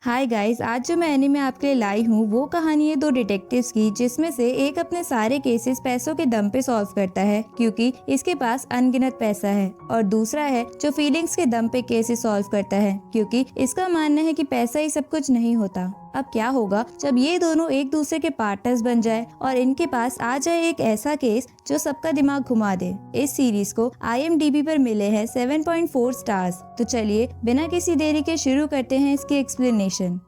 Hi guys, आज जो मैं एनीमे आपके लिए लाई हूँ वो कहानी है दो डिटेक्टिव्स की, जिसमें से एक अपने सारे केसेस पैसों के दम पे सॉल्व करता है क्योंकि इसके पास अनगिनत पैसा है, और दूसरा है जो फीलिंग्स के दम पे केसेस सॉल्व करता है क्योंकि इसका मानना है कि पैसा ही सब कुछ नहीं होता। अब क्या होगा जब ये दोनों एक दूसरे के पार्टनर्स बन जाए और इनके पास आ जाए एक ऐसा केस जो सबका दिमाग घुमा दे। इस सीरीज को IMDb पर मिले हैं 7.4 स्टार्स। तो चलिए बिना किसी देरी के शुरू करते हैं इसकी एक्सप्लेनेशन।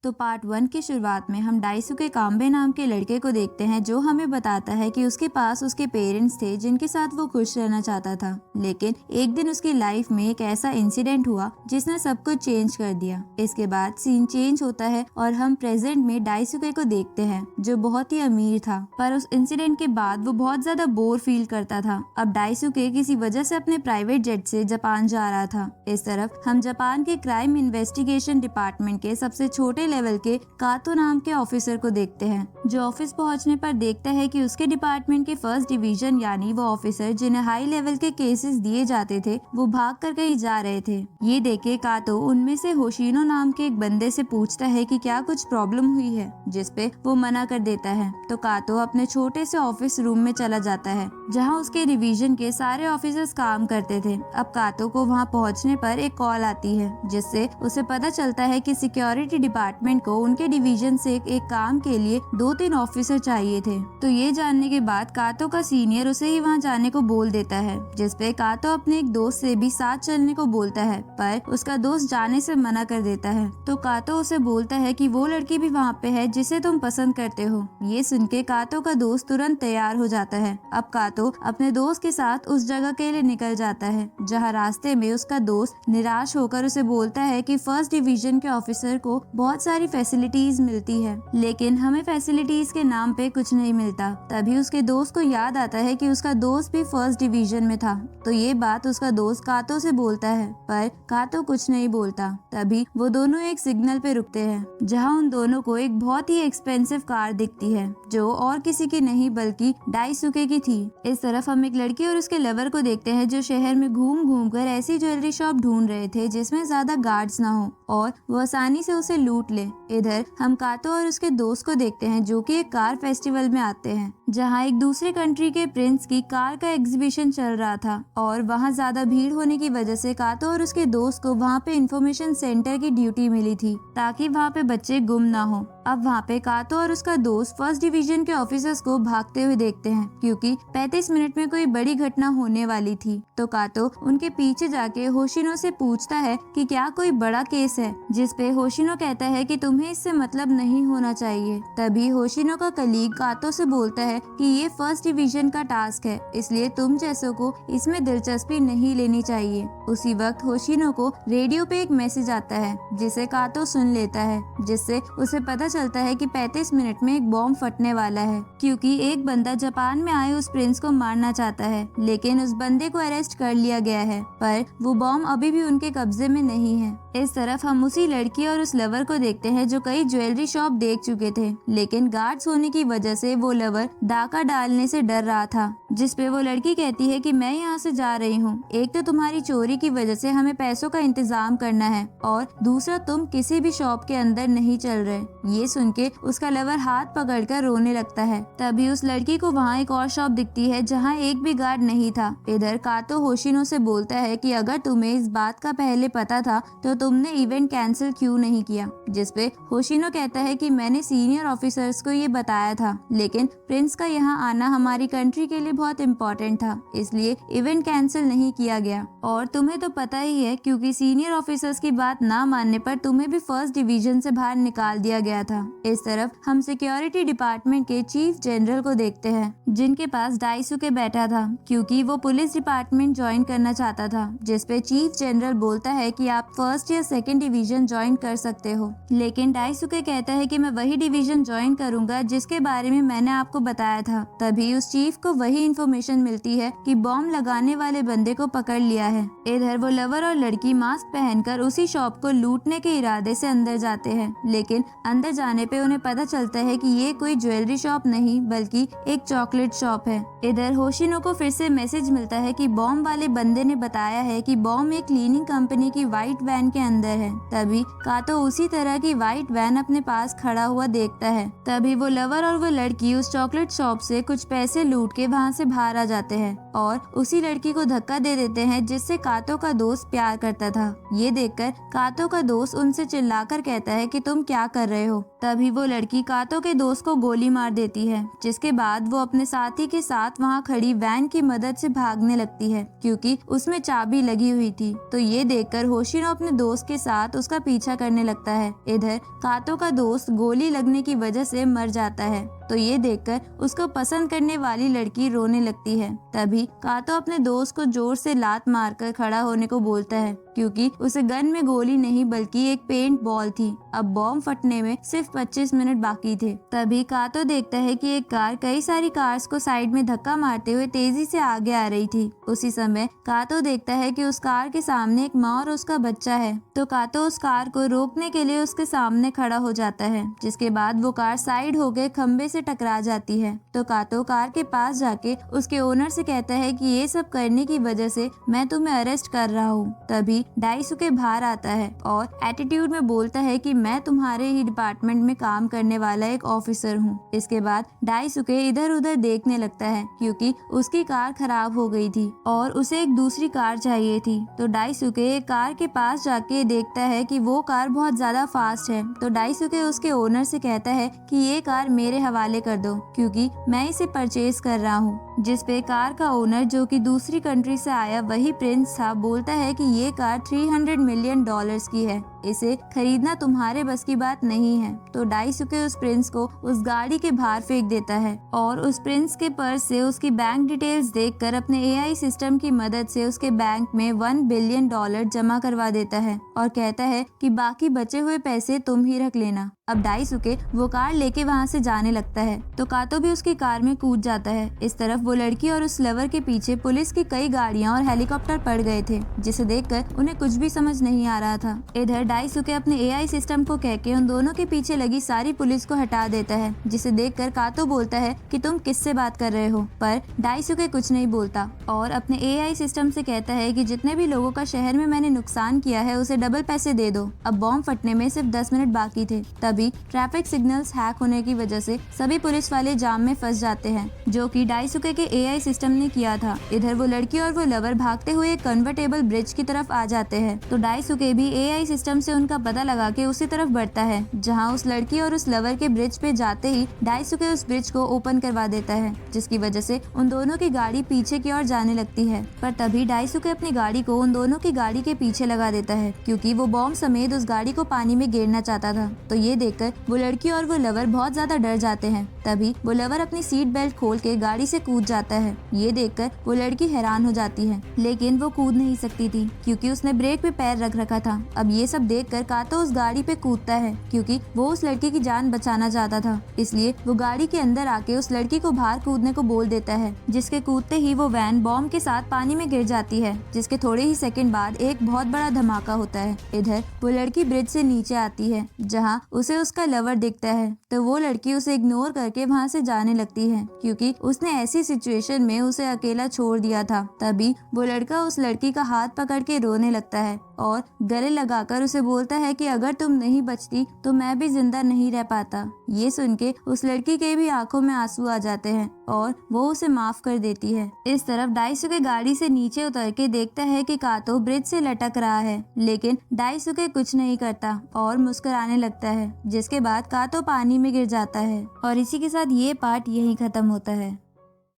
तो पार्ट 1 की शुरुआत में हम डाइसुके काम्बे नाम के लड़के को देखते हैं, जो हमें बताता है कि उसके पास उसके पेरेंट्स थे जिनके साथ वो खुश रहना चाहता था, लेकिन एक दिन उसकी लाइफ में एक ऐसा इंसिडेंट हुआ जिसने सब कुछ चेंज कर दिया। इसके बाद सीन चेंज होता है और हम प्रेजेंट में डाइसुके को देखते हैं जो बहुत ही अमीर था, पर उस इंसिडेंट के बाद वो बहुत ज्यादा बोर फील करता था। अब डाइसुके किसी वजह से अपने प्राइवेट जेट से जापान जा रहा था। इस तरफ हम जापान के क्राइम इन्वेस्टिगेशन डिपार्टमेंट के सबसे छोटे लेवल के कातो नाम के ऑफिसर को देखते हैं, जो ऑफिस पहुंचने पर देखता है कि उसके डिपार्टमेंट के फर्स्ट डिवीजन यानी वो ऑफिसर जिन्हें हाई लेवल के केसेस दिए जाते थे वो भाग कर कहीं जा रहे थे। ये देखे कातो उनमें से होशिनो नाम के एक बंदे से पूछता है कि क्या कुछ प्रॉब्लम हुई है, जिसपे वो मना कर देता है। तो कातो अपने छोटे से ऑफिस रूम में चला जाता है जहाँ उसके डिवीजन के सारे ऑफिसर्स काम करते थे। अब कातो को वहाँ पहुँचने पर एक कॉल आती है जिससे उसे पता चलता है कि सिक्योरिटी डिपार्टमेंट को उनके डिवीजन से एक काम के लिए 2-3 ऑफिसर चाहिए थे। तो ये जानने के बाद कातो का सीनियर उसे ही वहाँ जाने को बोल देता है, जिसपे कातो अपने एक दोस्त से भी साथ चलने को बोलता है, पर उसका दोस्त जाने से मना कर देता है। तो कातो उसे बोलता है कि वो लड़की भी वहाँ पे है जिसे तुम पसंद करते हो। ये सुन के कातो का दोस्त तुरंत तैयार हो जाता है। अब कातो अपने दोस्त के साथ उस जगह के लिए निकल जाता है, जहाँ रास्ते में उसका दोस्त निराश होकर उसे बोलता है कि फर्स्ट डिवीजन के ऑफिसर को बहुत सारी फैसिलिटीज मिलती है, लेकिन हमें फैसिलिटीज के नाम पे कुछ नहीं मिलता। तभी उसके दोस्त को याद आता है कि उसका दोस्त भी फर्स्ट डिवीजन में था। तो ये बात उसका दोस्त कातो से बोलता है, पर कातो कुछ नहीं बोलता। तभी वो दोनों एक सिग्नल पे रुकते हैं, जहाँ उन दोनों को एक बहुत ही एक्सपेंसिव कार दिखती है, जो और किसी की नहीं बल्कि डाइसुके की थी। इस तरफ हम एक लड़की और उसके लवर को देखते हैं, जो शहर में घूम घूम कर ऐसी ज्वेलरी शॉप ढूंढ रहे थे जिसमें ज्यादा गार्ड्स ना हो और वो आसानी से उसे लूट ले। इधर हम कातो और उसके दोस्त को देखते हैं, जो कि एक कार फेस्टिवल में आते हैं, जहां एक दूसरे कंट्री के प्रिंस की कार का एग्जीबिशन चल रहा था, और वहां ज्यादा भीड़ होने की वजह से कातो और उसके दोस्त को वहां पे इंफॉर्मेशन सेंटर की ड्यूटी मिली थी, ताकि वहां पे बच्चे गुम ना हो। अब वहाँ पे कातो और उसका दोस्त फर्स्ट डिवीजन के ऑफिसर्स को भागते हुए देखते हैं, क्योंकि 35 मिनट में कोई बड़ी घटना होने वाली थी। तो कातो उनके पीछे जाके होशिनो से पूछता है कि क्या कोई बड़ा केस है, जिसपे होशिनो कहता है कि तुम्हें इससे मतलब नहीं होना चाहिए। तभी होशिनो का कलीग कातो से बोलता है कि ये फर्स्ट डिवीजन का टास्क है, इसलिए तुम जैसों को इसमें दिलचस्पी नहीं लेनी चाहिए। उसी वक्त होशिनो को रेडियो पे एक मैसेज आता है, जिसे कातो सुन लेता है, जिससे उसे पता चलता है कि 35 मिनट में एक बॉम्ब फटने वाला है, क्योंकि एक बंदा जापान में आए उस प्रिंस को मारना चाहता है, लेकिन उस बंदे को अरेस्ट कर लिया गया है, पर वो बॉम्ब अभी भी उनके कब्जे में नहीं है। इस तरफ हम उसी लड़की और उस लवर को देखते हैं, जो कई ज्वेलरी शॉप देख चुके थे, लेकिन गार्ड्स होने की वजह से वो लवर डाका डालने से डर रहा था, जिसपे वो लड़की कहती है कि मैं यहाँ से जा रही हूँ। एक तो तुम्हारी चोरी की वजह से हमें पैसों का इंतजाम करना है, और दूसरा तुम किसी भी शॉप के अंदर नहीं चल रहे। ये सुन के उसका लवर हाथ पकड़कर रोने लगता है। तभी उस लड़की को वहाँ एक और शॉप दिखती है, जहाँ एक भी गार्ड नहीं था। इधर कातो होशिनो से बोलता है कि अगर तुम्हें इस बात का पहले पता था तो तुमने इवेंट कैंसिल क्यों नहीं किया, जिसपे होशिनो कहता है कि मैंने सीनियर ऑफिसर्स को ये बताया था, लेकिन प्रिंस का यहाँ आना हमारी कंट्री के लिए बहुत इम्पोर्टेंट था, इसलिए इवेंट कैंसिल नहीं किया गया। और तुम्हें तो पता ही है, क्योंकि सीनियर ऑफिसर्स की बात ना मानने पर तुम्हें भी फर्स्ट डिवीजन से बाहर निकाल दिया गया था। इस तरफ हम सिक्योरिटी डिपार्टमेंट के चीफ जनरल को देखते हैं, जिनके पास डाइसुके बैठा था, क्योंकि वो पुलिस डिपार्टमेंट ज्वाइन करना चाहता था, जिसपे चीफ जनरल बोलता है कि आप फर्स्ट या सेकंड डिवीजन ज्वाइन कर सकते हो, लेकिन डाइसुके कहता है कि मैं वही डिवीजन ज्वाइन करूंगा जिसके बारे में मैंने आपको बताया था। तभी उस चीफ को वही इन्फॉर्मेशन मिलती है कि बॉम्ब लगाने वाले बंदे को पकड़ लिया है। इधर वो लवर और लड़की मास्क पहनकर उसी शॉप को लूटने के इरादे से अंदर जाते हैं, लेकिन अंदर जाने पे उन्हें पता चलता है कि ये कोई ज्वेलरी शॉप नहीं बल्कि एक चॉकलेट शॉप है। इधर होशिनो को फिर से मैसेज मिलता है कि बॉम्ब वाले बंदे ने बताया है कि बॉम्ब एक क्लीनिंग कंपनी की व्हाइट वैन के अंदर है। तभी कातो उसी तरह की व्हाइट वैन अपने पास खड़ा हुआ देखता है। तभी वो लवर और वो लड़की उस चॉकलेट शॉप से कुछ पैसे लूट के वहाँ से बाहर आ जाते हैं और उसी लड़की को धक्का दे देते हैं जिससे कातो का दोस्त प्यार करता था। ये देखकर कातो का दोस्त उनसे चिल्लाकर कहता है कि तुम क्या कर रहे हो। तभी वो लड़की कातो के दोस्त को गोली मार देती है, जिसके बाद वो अपने साथी के साथ वहाँ खड़ी वैन की मदद से भागने लगती है क्योंकि उसमें चाबी लगी हुई थी। तो ये देखकर होशिनो अपने दोस्त के साथ उसका पीछा करने लगता है। इधर कातो का दोस्त गोली लगने की वजह से मर जाता है। तो ये देखकर उसको पसंद करने वाली लड़की रोने लगती है। तभी कातो अपने दोस्त को जोर से लात मारकर खड़ा होने को बोलता है क्योंकि उसे गन में गोली नहीं बल्कि एक पेंट बॉल थी। अब बॉम्ब फटने में सिर्फ 25 मिनट बाकी थे। तभी कातो देखता है कि एक कार कई सारी कार्स को साइड में धक्का मारते हुए तेजी से आगे आ रही थी। उसी समय कातो देखता है कि उस कार के सामने एक माँ और उसका बच्चा है। तो कातो उस कार को रोकने के लिए उसके सामने खड़ा हो जाता है, जिसके बाद वो कार साइड होकर खंबे से टकरा जाती है। तो कातो कार के पास जाके उसके ओनर से कहता है कि ये सब करने की वजह से मैं तुम्हें अरेस्ट कर रहा हूँ। तभी डाइसुके बाहर आता है और एटीट्यूड में बोलता है कि मैं तुम्हारे ही डिपार्टमेंट में काम करने वाला एक ऑफिसर हूँ। इसके बाद डाइसुके इधर उधर देखने लगता है क्योंकि उसकी कार खराब हो गई थी और उसे एक दूसरी कार चाहिए थी। तो डाइसुके एक कार के पास जाके देखता है कि वो कार बहुत ज्यादा फास्ट है। तो डाइसुके उसके ओनर से कहता है कि ये कार मेरे हवाले कर दो क्योंकि मैं इसे परचेज कर रहा हूँ। जिस पे कार का ओनर, जो कि दूसरी कंट्री से आया वही प्रिंस था, बोलता है कि ये कार $300 मिलियन की है, इसे खरीदना तुम्हारे बस की बात नहीं है। तो डाइसुके उस प्रिंस को उस गाड़ी के बाहर फेंक देता है और उस प्रिंस के पर्स से उसकी बैंक डिटेल्स देखकर अपने एआई सिस्टम की मदद से उसके बैंक में $1 बिलियन जमा करवा देता है और कहता है कि बाकी बचे हुए पैसे तुम ही रख लेना। अब डाइसुके वो कार लेके वहाँ से जाने लगता है तो कातो भी उसकी कार में कूद जाता है। इस तरफ वो लड़की और उस लवर के पीछे पुलिस की कई गाड़ियाँ और हेलीकॉप्टर पड़ गए थे, जिसे देखकर उन्हें कुछ भी समझ नहीं आ रहा था। इधर डाइसुके अपने एआई सिस्टम को कह के उन दोनों के पीछे लगी सारी पुलिस को हटा देता है, जिसे देखकर कातो बोलता है कि तुम किससे बात कर रहे हो, पर डाइसुके कुछ नहीं बोलता और अपने एआई सिस्टम से कहता है कि जितने भी लोगों का शहर में मैंने नुकसान किया है उसे डबल पैसे दे दो। अब बॉम्ब फटने में सिर्फ 10 मिनट बाकी थे। तभी ट्रैफिक सिग्नल्स हैक होने की वजह से सभी पुलिस वाले जाम में फंस जाते हैं, जो कि डाइसुके के एआई सिस्टम ने किया था। इधर वो लड़की और वो लवर भागते हुए एक कन्वर्टेबल ब्रिज की तरफ आ जाते हैं। तो डाइसुके भी एआई सिस्टम से उनका पता लगा के उसी तरफ बढ़ता है, जहां उस लड़की और उस लवर के ब्रिज पे जाते ही डाइसुके उस ब्रिज को ओपन करवा देता है, जिसकी वजह से उन दोनों की गाड़ी पीछे की ओर जाने लगती है। पर तभी डाइसुके अपनी गाड़ी को उन दोनों की गाड़ी के पीछे लगा देता है क्योंकि वो बॉम्ब समेत उस गाड़ी को पानी में गिरना चाहता था। तो ये देखकर वो लड़की और वो लवर बहुत ज्यादा डर जाते हैं। तभी वो लवर अपनी सीट बेल्ट खोल के गाड़ी से कूद जाता है। ये देखकर वो लड़की हैरान हो जाती है, लेकिन वो कूद नहीं सकती थी क्योंकि उसने ब्रेक पे पैर रख रखा था। अब ये सब देखकर कातो उस गाड़ी पे कूदता है क्योंकि वो उस लड़की की जान बचाना चाहता था, इसलिए वो गाड़ी के अंदर आके उस लड़की को बाहर कूदने को बोल देता है, जिसके कूदते ही वो वैन बॉम्ब के साथ पानी में गिर जाती है, जिसके थोड़े ही सेकंड बाद एक बहुत बड़ा धमाका होता है। इधर वो लड़की ब्रिज से नीचे आती है जहाँ उसे उसका लवर दिखता है। तो वो लड़की उसे इग्नोर करके वहाँ से जाने लगती है क्योंकि उसने ऐसी सिचुएशन में उसे अकेला छोड़ दिया था। तभी वो लड़का उस लड़की का हाथ पकड़ के रोने लगता है और गले लगाकर उसे बोलता है कि अगर तुम नहीं बचती तो मैं भी जिंदा नहीं रह पाता। ये सुन के उस लड़की के भी आंखों में आंसू आ जाते हैं और वो उसे माफ कर देती है। इस तरफ डाइसुके गाड़ी से नीचे उतर के देखता है कि कातो ब्रिज से लटक रहा है, लेकिन डाइसुके कुछ नहीं करता और मुस्कुराने लगता है, जिसके बाद कातो पानी में गिर जाता है। और इसी के साथ ये पार्ट यहीं खत्म होता है।